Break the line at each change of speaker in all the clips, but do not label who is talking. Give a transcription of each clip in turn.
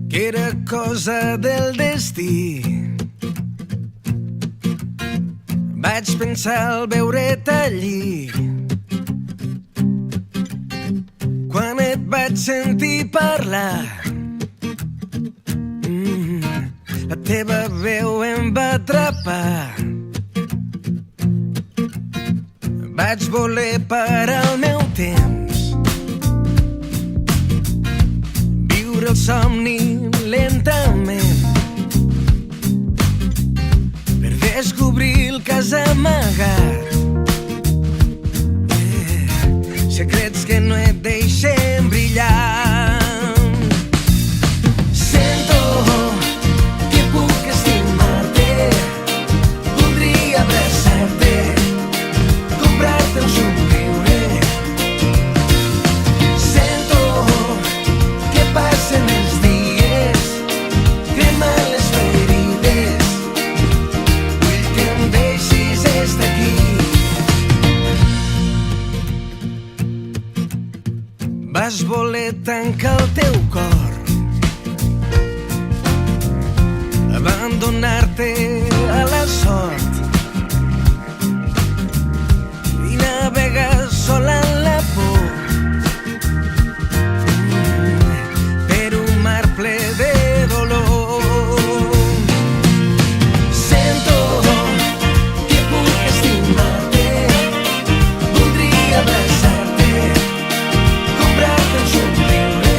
que era cosa del destí. Vaig pensar al veure't allí, quan et vaig sentir parlar. La teva veu em va atrapar. Vaig voler parar el meu temps, viure el somni lentament, per descobrir el que has amagat. Secrets que no et deixen brillar. Sento que puc estimar-te, voldria abraçar-te, comprar-te un somriure. Sento que passen els dies, cremen les ferides, vull que em deixis estar aquí. Vas voler tancar el teu cor, abandonar-te a la sort i navegar sola en la por per un mar ple de dolor. Sento que puc estimar-te, voldria abraçar-te, comprar-te un somriure.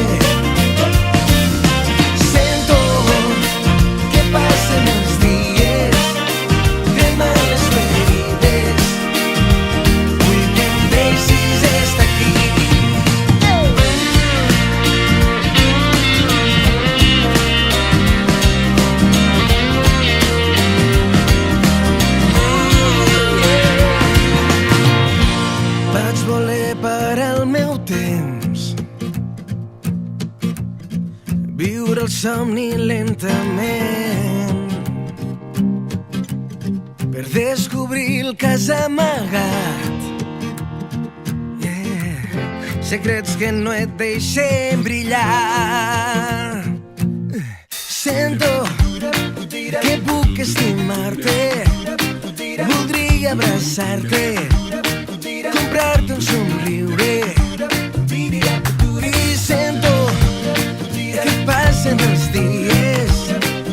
Sento que passen els dies, cremen les ferides, vull que em deixis estar aquí. Vaig voler parar el meu temps, viure el somni lentament, per descobrir el que has amagat. Secrets que no et deixen brillar. Sento que puc estimar-te, voldria abraçar-te, comprar-te un somriure. I sento que passen els dies,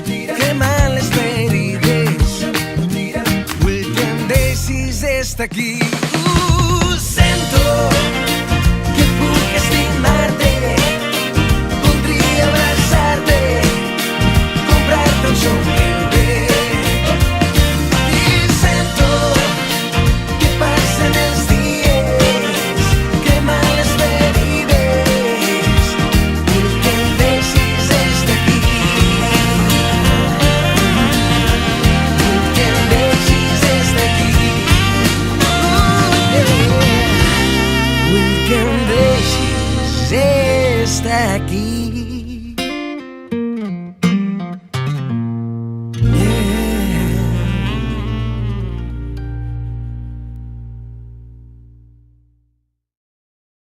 cremen les ferides, vull que em deixis estar aquí.